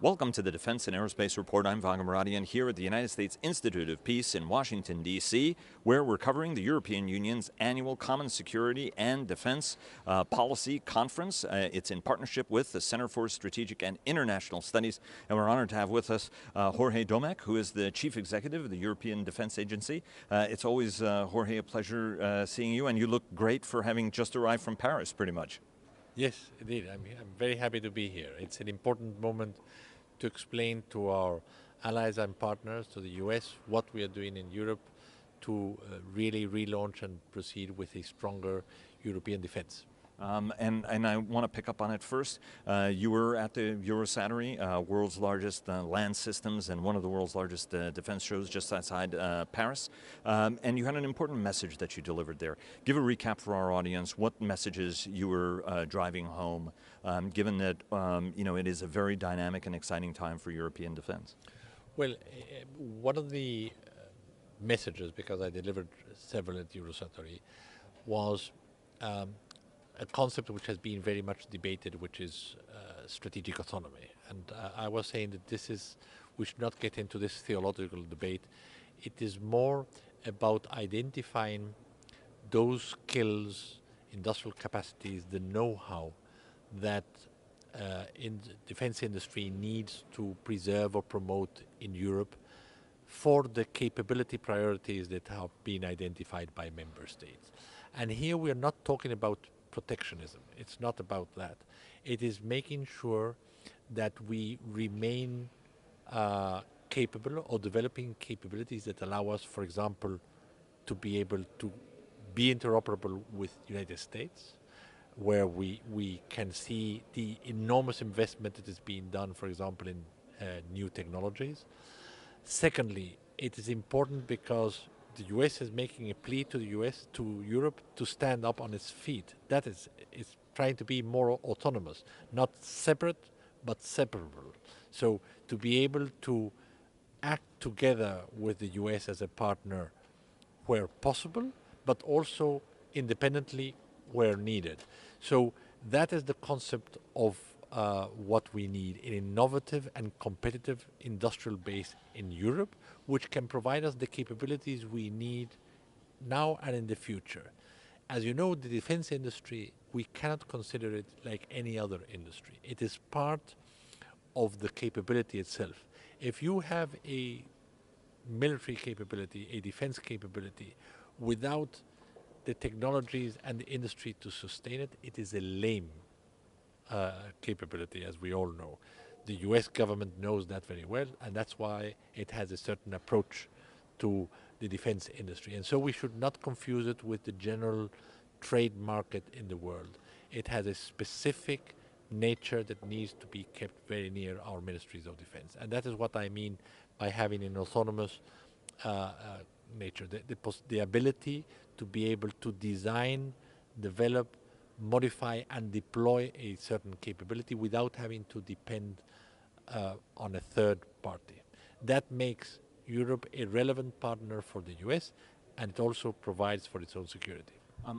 Welcome to the Defense and Aerospace Report. I'm Vago Muradian here at the United States Institute of Peace in Washington, D.C., where we're covering the European Union's annual Common Security and Defense Policy Conference. It's in partnership with the Center for Strategic and International Studies, and we're honored to have with us Jorge Domecq, who is the Chief Executive of the European Defense Agency. It's always, Jorge, a pleasure seeing you, and you look great for having just arrived from Paris, pretty much. Yes, indeed. I'm very happy to be here. It's an important moment to explain to our allies and partners, to the US, what we are doing in Europe to really relaunch and proceed with a stronger European defense. And I want to pick up on it first. You were at the Eurosatory, world's largest land systems and one of the world's largest defense shows just outside Paris. And you had an important message that you delivered there. Give a recap for our audience what messages you were driving home, given that it is a very dynamic and exciting time for European defense. Well, one of the messages, because I delivered several at Eurosatory, was a concept which has been very much debated, which is strategic autonomy. And I was saying that we should not get into this theological debate. It is more about identifying those skills, industrial capacities, the know-how that in the defense industry needs to preserve or promote in Europe for the capability priorities that have been identified by member states. And here we are not talking about protectionism. It's not about that. It is making sure that we remain capable or developing capabilities that allow us, for example, to be able to be interoperable with the United States, where we can see the enormous investment that is being done, for example, in new technologies. Secondly, it is important because the US is making a plea to Europe to stand up on its feet. That is, it's trying to be more autonomous, not separate, but separable. So to be able to act together with the US as a partner where possible, but also independently where needed. So that is the concept of what we need, an innovative and competitive industrial base in Europe, which can provide us the capabilities we need now and in the future. As you know, the defense industry, we cannot consider it like any other industry. It is part of the capability itself. If you have a military capability, a defense capability, without the technologies and the industry to sustain it, it is a lame capability, as we all know. The US government knows that very well, and that's why it has a certain approach to the defense industry. And so we should not confuse it with the general trade market in the world. It has a specific nature that needs to be kept very near our ministries of defense. And that is what I mean by having an autonomous nature, the ability to be able to design, develop, modify and deploy a certain capability without having to depend on a third party. That makes Europe a relevant partner for the US, and it also provides for its own security.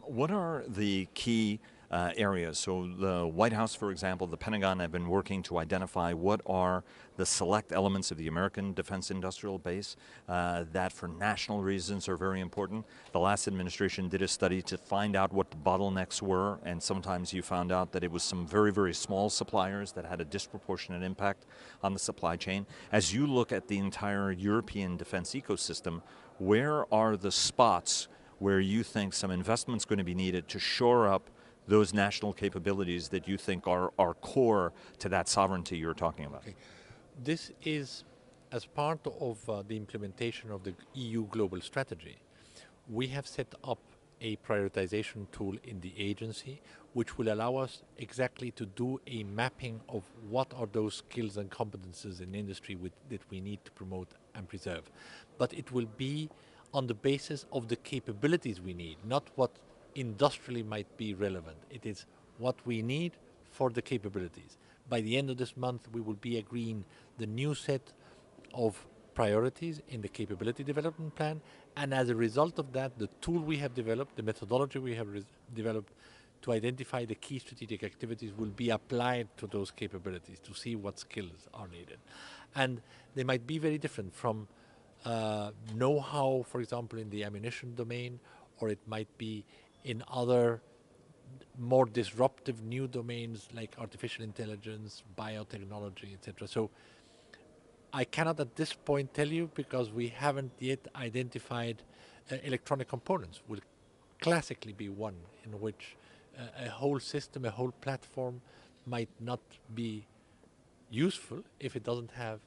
What are the key areas? So the White House, for example, the Pentagon have been working to identify what are the select elements of the American defense industrial base that for national reasons are very important. The last administration did a study to find out what the bottlenecks were, and sometimes you found out that it was some very, very small suppliers that had a disproportionate impact on the supply chain. As you look at the entire European defense ecosystem, where are the spots where you think some investment's going to be needed to shore up those national capabilities that you think are core to that sovereignty you're talking about? Okay. This is as part of the implementation of the EU global strategy. We have set up a prioritization tool in the agency which will allow us exactly to do a mapping of what are those skills and competences in industry that we need to promote and preserve. But it will be on the basis of the capabilities we need, not what industrially might be relevant. It is what we need for the capabilities. By the end of this month, we will be agreeing the new set of priorities in the capability development plan, and as a result of that, the tool we have developed, the methodology we have developed to identify the key strategic activities will be applied to those capabilities to see what skills are needed. And they might be very different from know-how, for example, in the ammunition domain, or it might be in other more disruptive new domains like artificial intelligence, biotechnology, etc. So I cannot at this point tell you because we haven't yet identified electronic components. Will classically be one in which a whole system, a whole platform might not be useful if it doesn't have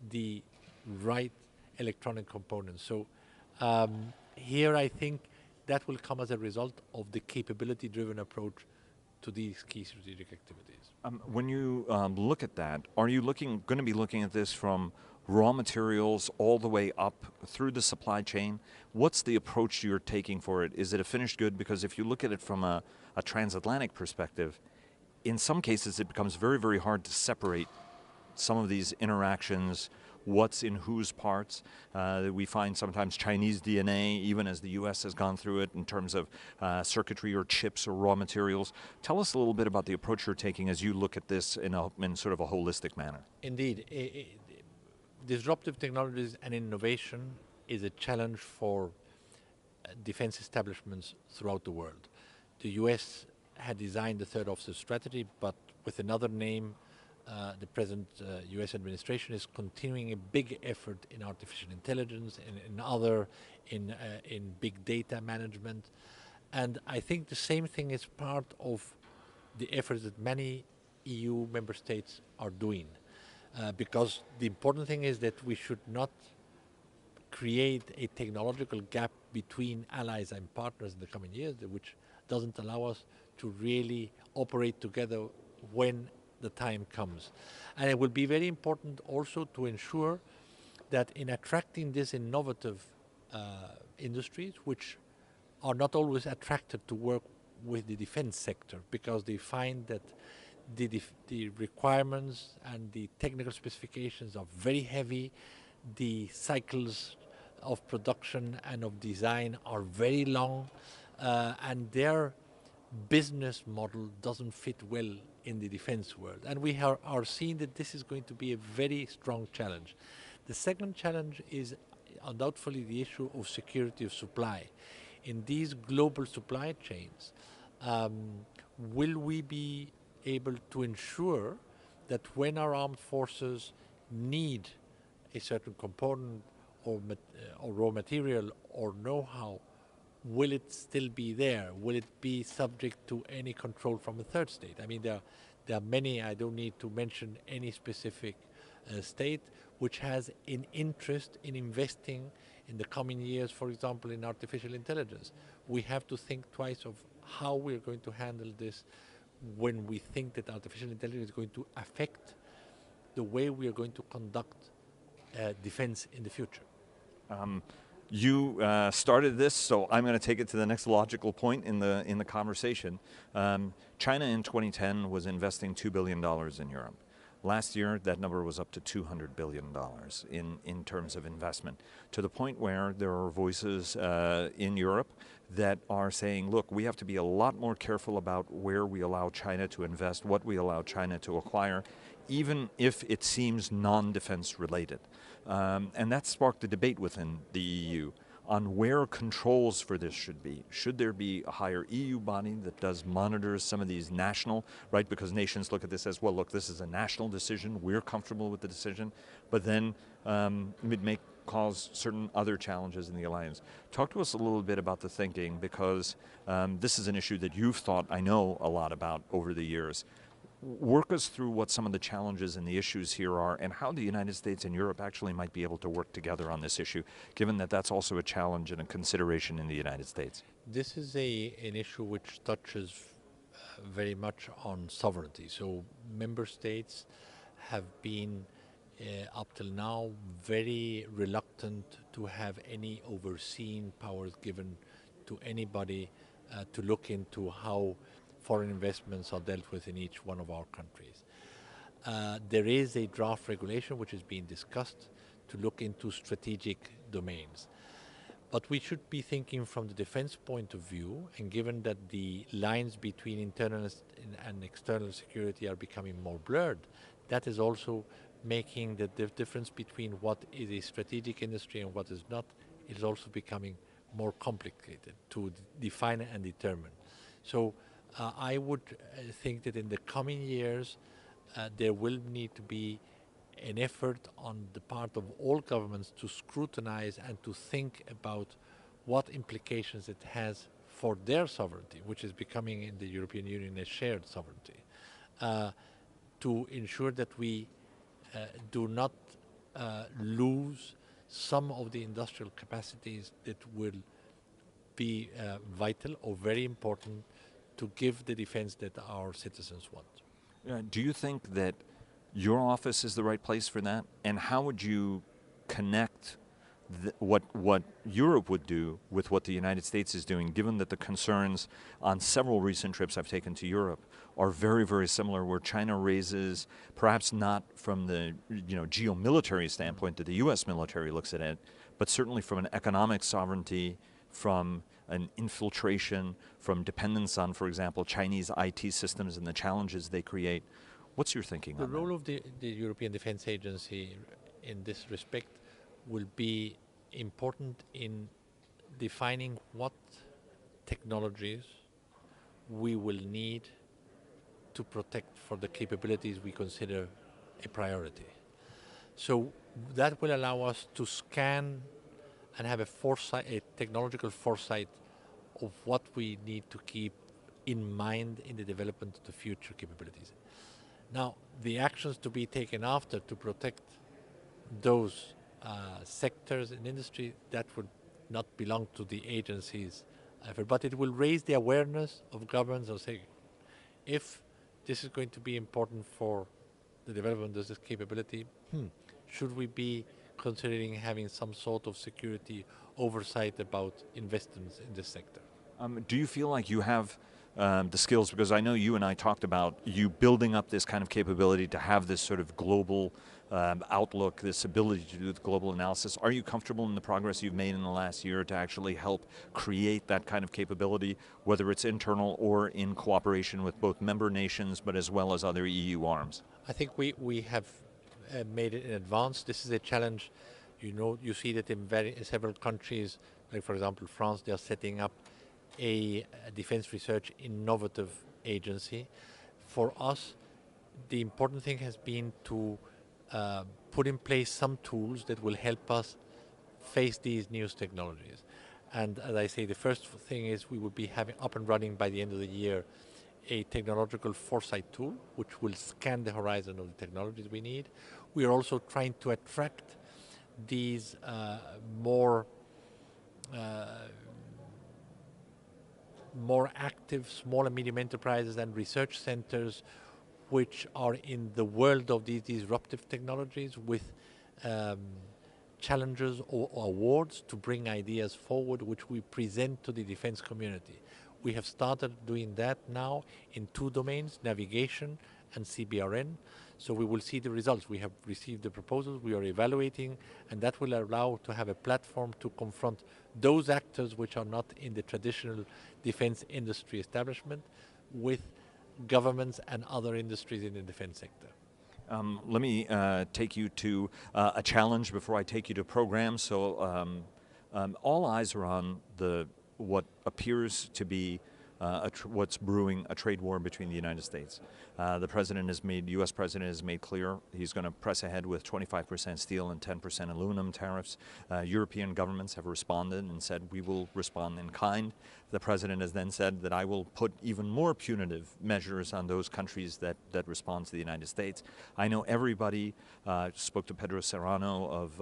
the right electronic components. So here I think that will come as a result of the capability-driven approach to these key strategic activities. When you look at that, are you going to be looking at this from raw materials all the way up through the supply chain? What's the approach you're taking for it? Is it a finished good? Because if you look at it from a transatlantic perspective, in some cases it becomes very, very hard to separate some of these interactions, what's in whose parts. We find sometimes Chinese DNA, even as the US has gone through it in terms of circuitry or chips or raw materials. Tell us a little bit about the approach you're taking as you look at this in sort of a holistic manner. Indeed. Disruptive technologies and innovation is a challenge for defense establishments throughout the world. The US had designed the third offensive strategy, but with another name. The present US administration is continuing a big effort in artificial intelligence and in big data management. And I think the same thing is part of the efforts that many EU member states are doing. Because the important thing is that we should not create a technological gap between allies and partners in the coming years, which doesn't allow us to really operate together when the time comes. And it will be very important also to ensure that in attracting these innovative industries, which are not always attracted to work with the defense sector because they find that the requirements and the technical specifications are very heavy, the cycles of production and of design are very long, and their business model doesn't fit well in the defense world. And we are seeing that this is going to be a very strong challenge. The second challenge is undoubtedly the issue of security of supply. In these global supply chains, will we be able to ensure that when our armed forces need a certain component or raw material or know-how, will it still be there? Will it be subject to any control from a third state? I mean, there are many, I don't need to mention any specific state, which has an interest in investing in the coming years, for example, in artificial intelligence. We have to think twice of how we're going to handle this when we think that artificial intelligence is going to affect the way we are going to conduct defense in the future. You started this, so I'm going to take it to the next logical point in the conversation. China in 2010 was investing $2 billion in Europe. Last year, that number was up to $200 billion in terms of investment, to the point where there are voices in Europe that are saying, look, we have to be a lot more careful about where we allow China to invest, what we allow China to acquire, even if it seems non-defense related. And that sparked a debate within the EU on where controls for this should be. Should there be a higher EU body that monitors some of these national, right? Because nations look at this as, well, look, this is a national decision, we're comfortable with the decision, but then it may cause certain other challenges in the alliance. Talk to us a little bit about the thinking, because this is an issue that you've thought, I know, a lot about over the years. Work us through what some of the challenges and the issues here are, and how the United States and Europe actually might be able to work together on this issue, given that that's also a challenge and a consideration in the United States. This is an issue which touches very much on sovereignty. So member states have been, up till now, very reluctant to have any overseeing powers given to anybody to look into how foreign investments are dealt with in each one of our countries. There is a draft regulation which is being discussed to look into strategic domains. But we should be thinking from the defense point of view, and given that the lines between internal and external security are becoming more blurred, that is also making the difference between what is a strategic industry and what is not, is also becoming more complicated to define and determine. So I would think that in the coming years, there will need to be an effort on the part of all governments to scrutinize and to think about what implications it has for their sovereignty, which is becoming in the European Union a shared sovereignty, to ensure that we do not lose some of the industrial capacities that will be vital or very important to give the defense that our citizens want. Do you think that your office is the right place for that? And how would you connect what Europe would do with what the United States is doing, given that the concerns on several recent trips I've taken to Europe are very, very similar, where China raises, perhaps not from the geomilitary standpoint that the U.S. military looks at it, but certainly from an economic sovereignty, from an infiltration, from dependence on, for example, Chinese IT systems and the challenges they create. What's your thinking on that? The role of the European Defence Agency in this respect will be important in defining what technologies we will need to protect for the capabilities we consider a priority. So that will allow us to scan and have a foresight, a technological foresight of what we need to keep in mind in the development of the future capabilities. Now, the actions to be taken after to protect those sectors in industry, that would not belong to the agency's effort, but it will raise the awareness of governments of saying, if this is going to be important for the development of this capability, should we be considering having some sort of security oversight about investments in this sector? Do you feel like you have the skills, because I know you and I talked about you building up this kind of capability to have this sort of global outlook, this ability to do the global analysis. Are you comfortable in the progress you've made in the last year to actually help create that kind of capability, whether it's internal or in cooperation with both member nations, but as well as other EU arms? I think we have made it in advance. This is a challenge. You see that in several countries, like for example France, they are setting up a defense research innovative agency. For us, the important thing has been to put in place some tools that will help us face these new technologies. And as I say, the first thing is we will be having up and running by the end of the year a technological foresight tool, which will scan the horizon of the technologies we need. We are also trying to attract these more active small and medium enterprises and research centers which are in the world of these disruptive technologies with challenges or awards to bring ideas forward which we present to the defense community. We have started doing that now in 2 domains, navigation and CBRN. So we will see the results. We have received the proposals, we are evaluating, and that will allow to have a platform to confront those actors which are not in the traditional defense industry establishment with governments and other industries in the defense sector. Let me take you to a challenge before I take you to programs. So all eyes are on what appears to be what's brewing a trade war between the United States. The U.S. President has made clear he's going to press ahead with 25% steel and 10% aluminum tariffs. European governments have responded and said we will respond in kind. The President has then said that I will put even more punitive measures on those countries that respond to the United States. I know everybody spoke to Pedro Serrano of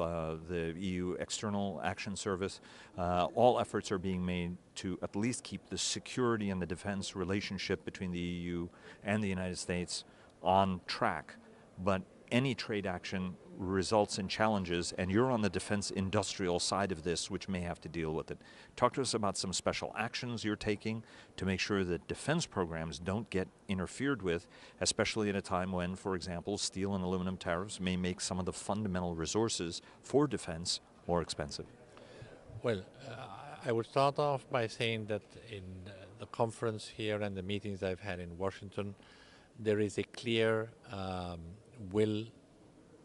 the EU External Action Service. All efforts are being made to at least keep the security and the defense relationship between the EU and the United States on track. But any trade action results in challenges, and you're on the defense industrial side of this, which may have to deal with it. Talk to us about some special actions you're taking to make sure that defense programs don't get interfered with, especially at a time when, for example, steel and aluminum tariffs may make some of the fundamental resources for defense more expensive. Well, I would start off by saying that in the conference here and the meetings I've had in Washington, there is a clear will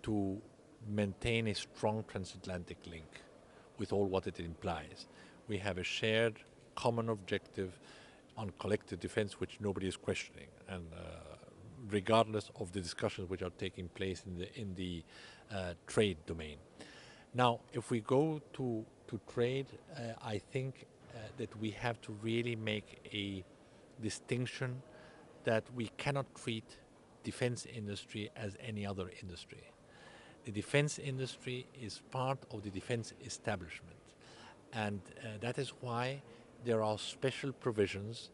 to maintain a strong transatlantic link with all what it implies. We have a shared common objective on collective defense which nobody is questioning, and regardless of the discussions which are taking place in the trade domain. Now, if we go to trade, I think that we have to really make a distinction that we cannot treat defense industry as any other industry. The defense industry is part of the defense establishment, and that is why there are special provisions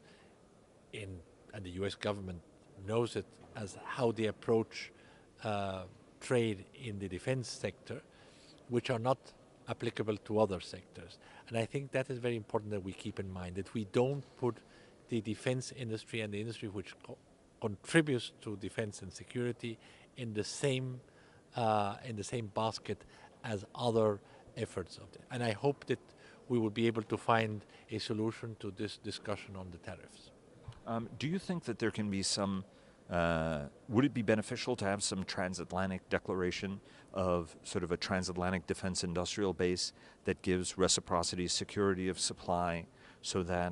and the US government knows it as how they approach trade in the defense sector, which are not applicable to other sectors. And I think that is very important that we keep in mind, that we don't put the defense industry and the industry which contributes to defense and security in the same basket as other efforts of it. And I hope that we will be able to find a solution to this discussion on the tariffs. Do you think that there can be some, would it be beneficial to have some transatlantic declaration of sort of a transatlantic defense industrial base that gives reciprocity, security of supply, so that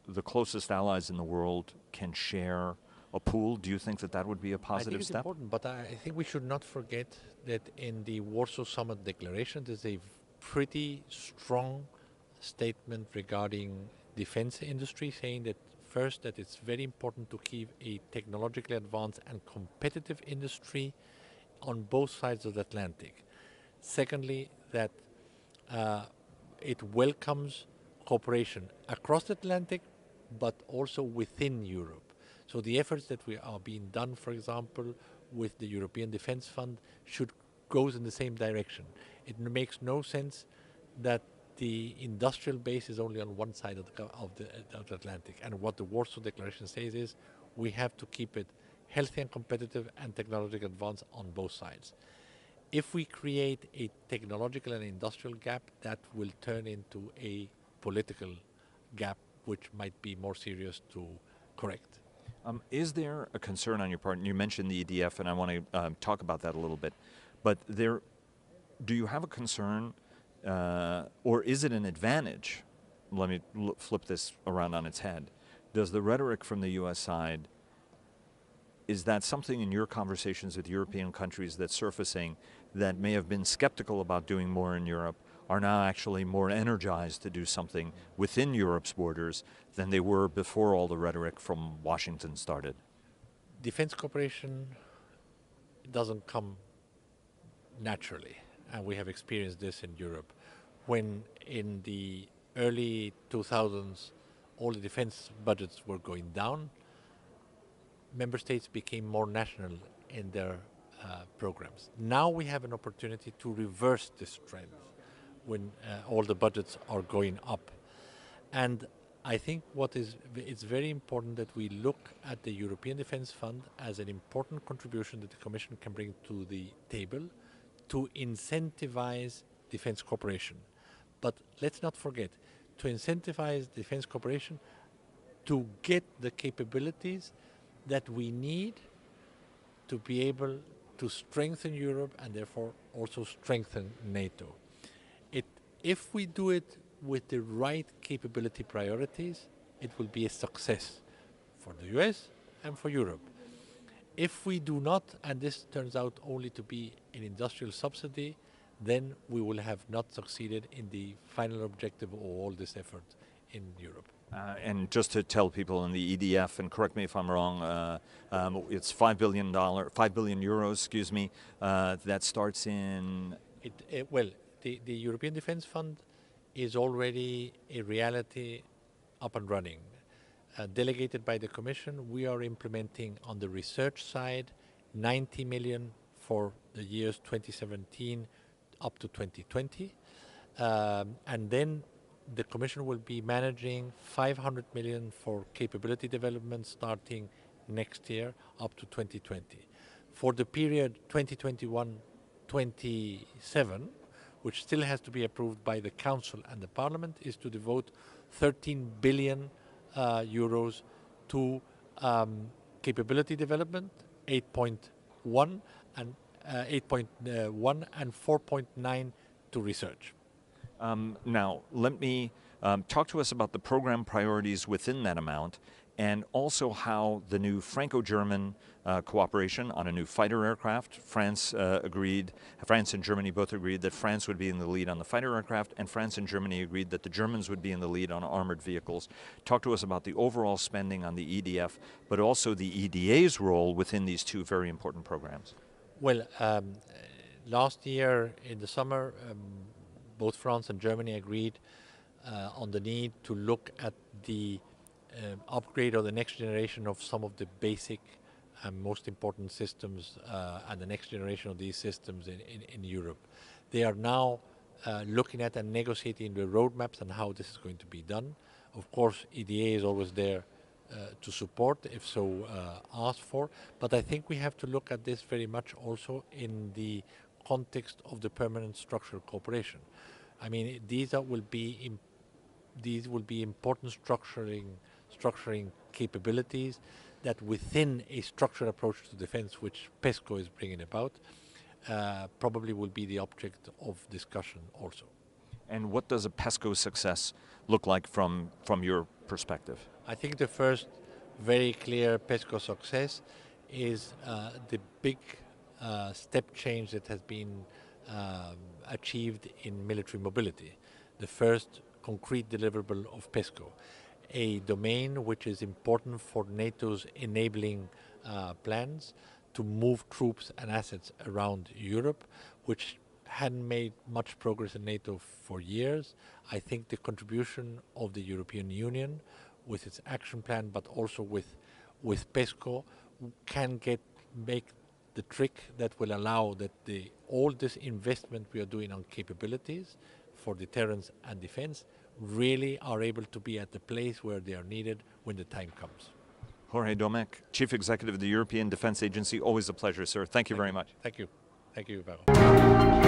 the closest allies in the world can share a pool? Do you think that that would be a positive step? I think it's important, but I think we should not forget that in the Warsaw Summit Declaration there's a pretty strong statement regarding defense industry, saying that first, that it's very important to keep a technologically advanced and competitive industry on both sides of the Atlantic. Secondly, that it welcomes cooperation across the Atlantic, but also within Europe. So the efforts that are being done, for example, with the European Defence Fund goes in the same direction. It makes no sense that the industrial base is only on one side of the Atlantic. And what the Warsaw Declaration says is we have to keep it healthy and competitive and technologically advanced on both sides. If we create a technological and industrial gap, that will turn into a political gap, which might be more serious to correct. Is there a concern on your part, and you mentioned the EDF, and I want to talk about that a little bit, but do you have a concern, or is it an advantage? Let me flip this around on its head. Does the rhetoric from the US side, is that something in your conversations with European countries that's surfacing that may have been skeptical about doing more in Europe, are now actually more energized to do something within Europe's borders than they were before all the rhetoric from Washington started? Defense cooperation doesn't come naturally, and we have experienced this in Europe. When in the early 2000s all the defense budgets were going down, member states became more national in their programs. Now we have an opportunity to reverse this trend when all the budgets are going up. And I think it's very important that we look at the European Defence Fund as an important contribution that the Commission can bring to the table to incentivize defense cooperation. But let's not forget, to incentivize defense cooperation, to get the capabilities that we need to be able to strengthen Europe and therefore also strengthen NATO. If we do it with the right capability priorities, it will be a success for the US and for Europe. If we do not, and this turns out only to be an industrial subsidy, then we will have not succeeded in the final objective of all this effort in Europe. And just to tell people in the EDF, and correct me if I'm wrong, it's €5 billion, excuse me, that starts in... The European Defence Fund is already a reality, up and running. Delegated by the Commission, we are implementing on the research side 90 million for the years 2017 up to 2020. And then the Commission will be managing 500 million for capability development starting next year up to 2020. For the period 2021-27, which still has to be approved by the Council and the Parliament, is to devote 13 billion euros to capability development, 8.1 and 4.9 to research. Now, let me talk to us about the program priorities within that amount, and also how the new Franco-German cooperation on a new fighter aircraft. France and Germany both agreed that France would be in the lead on the fighter aircraft, and France and Germany agreed that the Germans would be in the lead on armored vehicles. Talk to us about the overall spending on the EDF, but also the EDA's role within these two very important programs. Well, last year in the summer, both France and Germany agreed on the need to look at the upgrade or the next generation of some of the basic and most important systems and the next generation of these systems in Europe. They are now looking at and negotiating the roadmaps and how this is going to be done. Of course, EDA is always there to support if so asked for, but I think we have to look at this very much also in the context of the permanent structural cooperation. I mean, these will be important structuring capabilities that within a structured approach to defense, which PESCO is bringing about, probably will be the object of discussion also. And what does a PESCO success look like from your perspective? I think the first very clear PESCO success is the big step change that has been achieved in military mobility. The first concrete deliverable of PESCO, a domain which is important for NATO's enabling plans to move troops and assets around Europe, which hadn't made much progress in NATO for years. I think the contribution of the European Union with its action plan, but also with PESCO, can make the trick that will allow that all this investment we are doing on capabilities for deterrence and defense really are able to be at the place where they are needed when the time comes. Jorge Domecq, Chief Executive of the European Defence Agency, always a pleasure, sir. Thank you very much. Thank you. Thank you, Vago.